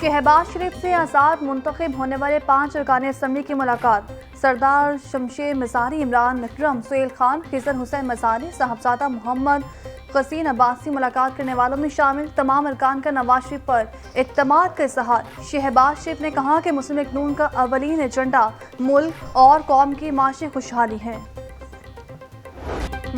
शहबाज शरीफ से आज़ाद मुंतखब होने वाले 5 अरकान असम्बली की मुलाकात। सरदार शमशेर मिज़ारी, इमरान अकरम, सुहेल खान, खिजर हुसैन मज़ारी, साहबजादा मोहम्मद क़सीम अब्बासी मुलाकात करने वालों में शामिल। तमाम अरकान का नवाज शरीफ पर इत्तमाद का इज़हार। शहबाज शरीफ ने कहा कि मुस्लिम लीग नून का अवलीन एजेंडा मुल्क और कौम की माशी खुशहाली है।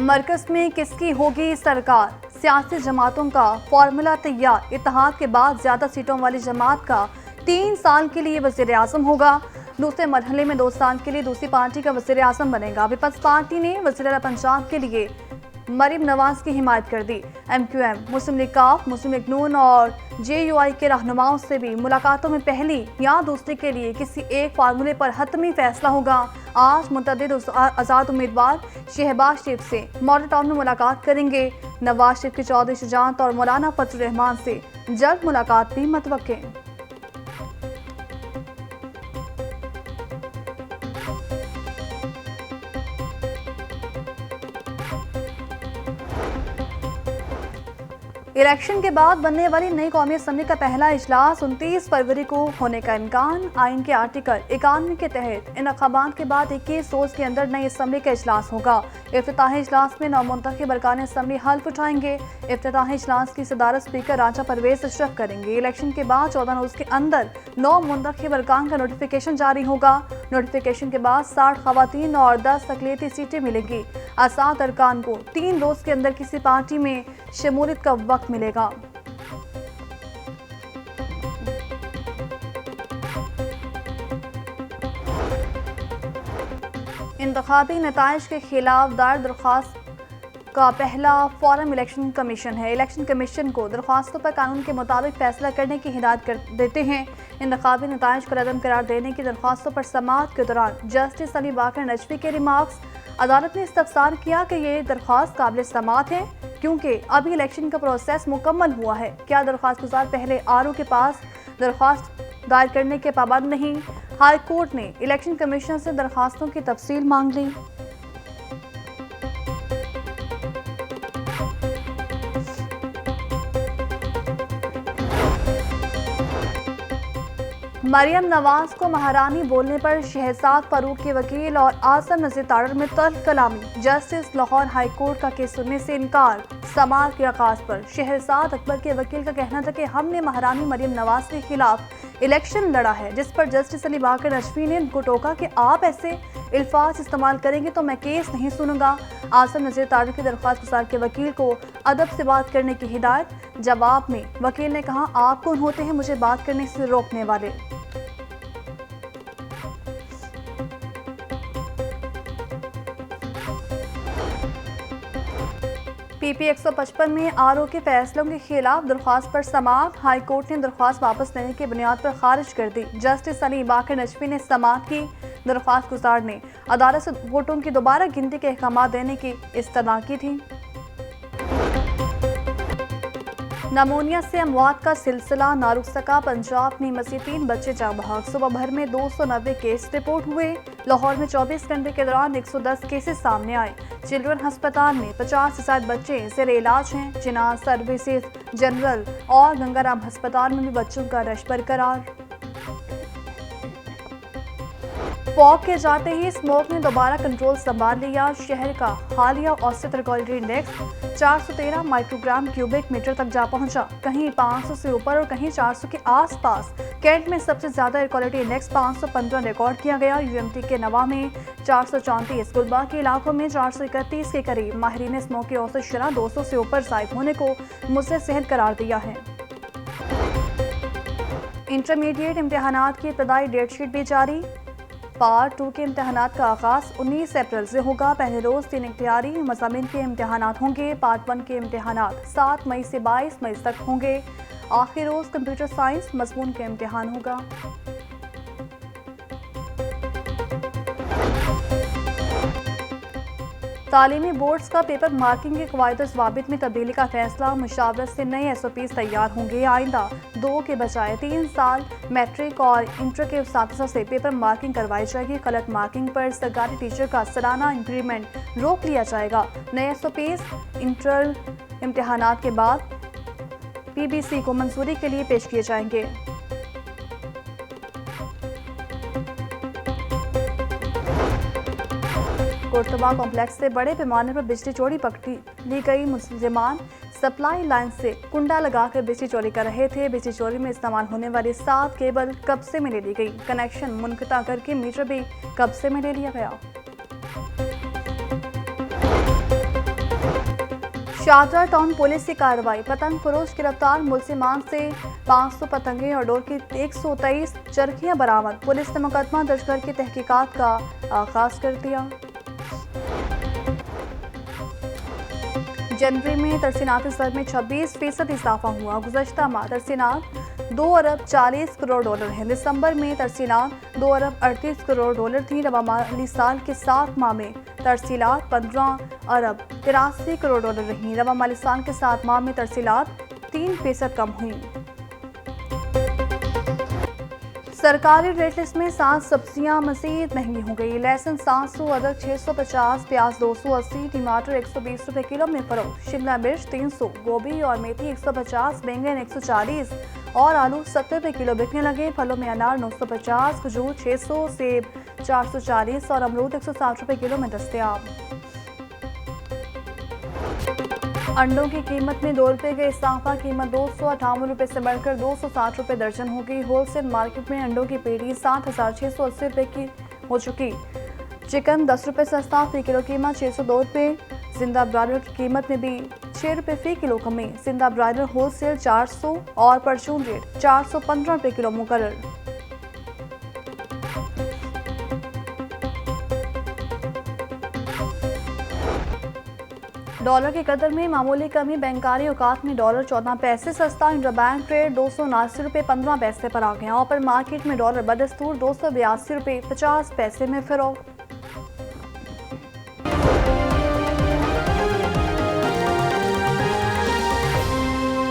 मरकज में किसकी होगी सरकार? सियासी जमातों का फॉर्मूला तैयार। इत्तेहाद के बाद ज्यादा सीटों वाली जमात का 3 साल के लिए वज़ीर आज़म होगा। दूसरे मरहले में 2 साल के लिए दूसरी पार्टी का वज़ीर आज़म बनेगा। विपक्ष पार्टी ने वज़ीर आला पंजाब के लिए मरीम नवाज की हिमायत कर दी। MQM, मुस्लिम लीग काफ, मुस्लिम लीग नून और JUI के रहनुमाओं से भी मुलाकातों में पहली या दूसरी के लिए किसी एक फार्मूले पर हतमी फैसला होगा। आज मुतअद्दिद आज़ाद उम्मीदवार शहबाज शरीफ से मॉडल टाउन में मुलाकात करेंगे। नवाज शरीफ की चौधरी शुजात और मौलाना फजल रहमान से जल्द मुलाकात भी मतवक्के। इलेक्शन के बाद बनने वाली नई कौमी असम्बली का पहला इजलास 29 फरवरी को होने का इम्कान। आइन के आर्टिकल 91 के तहत इंतखाबात के बाद 21 रोज के अंदर नई असम्बली का इजलास होगा। इफ्तिताही इजलास में नौमुंतखब अरकान असम्बली हल्फ उठाएंगे। इफ्तिताही इजलास की सदारत स्पीकर राजा परवेज अशरफ करेंगे। इलेक्शन के बाद 14 रोज के अंदर 9 मुंतखब अरकान का नोटिफिकेशन जारी होगा। नोटिफिकेशन के बाद 60 खवातीन और 10 अक़लियती सीटें मिलेंगी। आज़ाद अरकान को 3 रोज के अंदर किसी पार्टी में शमूलियत का वक्त मिलेगा। इंतखाबी नताइज के खिलाफ दायर दरख्वास्त का पहला फोरम इलेक्शन कमीशन है। इलेक्शन कमीशन को दरख्वास्तों पर कानून के मुताबिक फैसला करने की हिदायत कर देते हैं। इंतखाबी नताइज को रद्द करार देने की दरख्वास्तों पर समाअत के दौरान जस्टिस अली बाकर नजवी के रिमार्क्स। अदालत ने इस्तफसार किया कि ये दरख्वास्त काबिल समाअत है क्योंकि अभी इलेक्शन का प्रोसेस मुकम्मल हुआ है। क्या दरख्वास्त गुजार पहले RO के पास दरख्वास्त दायर करने के पाबंद नहीं? हाई कोर्ट ने इलेक्शन कमीशन से दरख्वास्तों की तफसील मांग ली। मरियम नवाज को महारानी बोलने पर शहजाद फारूक के वकील और आसम नज़ीर तारड़ में तल्ख कलामी। जस्टिस लाहौर हाई कोर्ट का केस सुनने से इनकार। समाअत के आगाज पर शहजाद अकबर के वकील का कहना था कि हमने महारानी मरियम नवाज के खिलाफ इलेक्शन लड़ा है, जिस पर जस्टिस अली बाकर नजवी ने उनको टोका कि आप ऐसे अल्फाज इस्तेमाल करेंगे तो मैं केस नहीं सुनूंगा। आसम नज़ीर तारड़ की दरख्वास्त गुजार के वकील को अदब से बात करने की हिदायत। जवाब में वकील ने कहा, आप कौन होते हैं मुझे बात करने से रोकने वाले? PP 155 में RO के फैसलों के खिलाफ दरख्वास्त पर समाअत। हाई कोर्ट ने दरख्वास्त वापस लेने की बुनियाद पर खारिज कर दी। जस्टिस अली बाकर नजवी ने समाअत की। दरख्वास्त गुजार ने अदालत से वोटों की दोबारा गिनती के अहकाम देने की इस्तदा की थी। नमूनिया से अमवात का सिलसिला ना रुक सका। पंजाब में मज़ीद 3 बच्चे जाँ बहक। सुबह भर में 290 केस रिपोर्ट हुए। लाहौर में 24 घंटे के दौरान 110 केसेस सामने आए। चिल्ड्रन अस्पताल में 50 से ज्यादा बच्चे ज़ेर इलाज हैं। जिनाह सर्विसेज जनरल और गंगाराम अस्पताल में भी बच्चों का रश बरकरार। फॉग के जाते ही स्मोक ने दोबारा कंट्रोल संभाल लिया। शहर का हालिया औसत air quality index 413 microgram cubic metre तक जा पहुंचा। कहीं 500 से ऊपर और कहीं 400 के आसपास। कैंट में सबसे ज्यादा एयर क्वालिटी इंडेक्स 515 रिकॉर्ड किया गया। UMT के नवा में 434, गुलबर्ग के इलाकों में 431 के करीब। माहिरीन ने स्मोक की औसत शरह 200 से ऊर जायद होने को मुस्से सेहत करार दिया है। इंटरमीडिएट इम्तिहानात की इब्तदाई डेटशीट भी जारी। पार्ट 2 के इम्तिहानात का आगाज 19 अप्रैल से होगा। पहले रोज 3 इख्तियारी मज़ामीन के इम्तिहानात होंगे। पार्ट 1 के इम्तिहानात 7 मई से 22 मई तक होंगे। आखिरी रोज कंप्यूटर साइंस मज़मून का इम्तिहान होगा। तालीमी बोर्ड्स का पेपर मार्किंग के कवायद ज़वाबित में तब्दीली का फैसला। मुशावरत से नए SOPs तैयार होंगे। आइंदा 2 के बजाय 3 साल मैट्रिक और इंटर के उस्ताद से पेपर मार्किंग करवाई जाएगी। गलत मार्किंग पर सरकारी टीचर का सालाना इंक्रीमेंट रोक लिया जाएगा। नए SOPs इंटर इम्तिहानात के बाद PBC को मंजूरी के लिए पेश किए जाएंगे। कोटवा कॉम्प्लेक्स से बड़े पैमाने पर बिजली चोरी पकड़ी ली गई। मुसलमान सप्लाई लाइन से कुंडा लगाकर बिजली चोरी कर रहे थे। बिजली चोरी में इस्तेमाल होने वाली 7 केबल कब्जे में ले ली गई। कनेक्शन मुनक़ता करके मीटर भी कब्जे में ले लिया गया। शाहदरा टाउन पुलिस की कार्रवाई। पतंग फरोश गिरफ्तार। मुलजिमान से 500 पतंगे और डोर की 123 चरखियां बरामद। पुलिस ने मुकदमा दर्ज करके तहकीकात का आगाज कर दिया। जनवरी में तरसीनात दर में 26% इजाफा हुआ। गुज़श्ता माह तरसीनात 2 अरब 40 करोड़ डॉलर है। दिसंबर में तरसीलात 2 अरब 38 करोड़ डॉलर थी। रवा माली साल के 7 माह में तरसीलात 15 अरब 83 करोड़ डॉलर रही। रवा माली साल के 7 माह में तरसीलात 3% कम हुई। सरकारी रेट लिस्ट में 7 सब्जियां मज़ीद महंगी हो गई। लहसुन 700, अदरक 650, प्याज 280, टमाटर 120 रुपये किलो में फरोख्त। शिमला मिर्च 300, गोभी और मेथी 150, बैंगन 140 और आलू 70 रुपये किलो बिकने लगे। फलों में अनार 950, खजूर 600, सेब 440 और अमरूद 160 रुपये किलो में दस्तयाब। अंडों की कीमत में 2 रुपये का इजाफा। कीमत 258 रुपये से बढ़कर 260 रुपये दर्जन हो गई। होलसेल मार्केट में अंडों की पेटी 7,680 रुपये की हो चुकी। चिकन 10 रुपये सस्ता, फी किलो कीमत 602 रुपये। जिंदा ब्रायलर की कीमत में भी 6 रुपये फी किलो कमी। जिंदा ब्रायलर होलसेल 400 और परचून रेट 415 रुपये किलो मुकर्रर। डॉलर की कदर में मामूली कमी। बैंकारी औकात में डॉलर 14 पैसे सस्ता। इंटरबैंक रेट 279 रुपये 15 पैसे पर आ गया। ओपन मार्केट में डॉलर बदस्तूर 282 रुपये 50 पैसे में फरोख्त।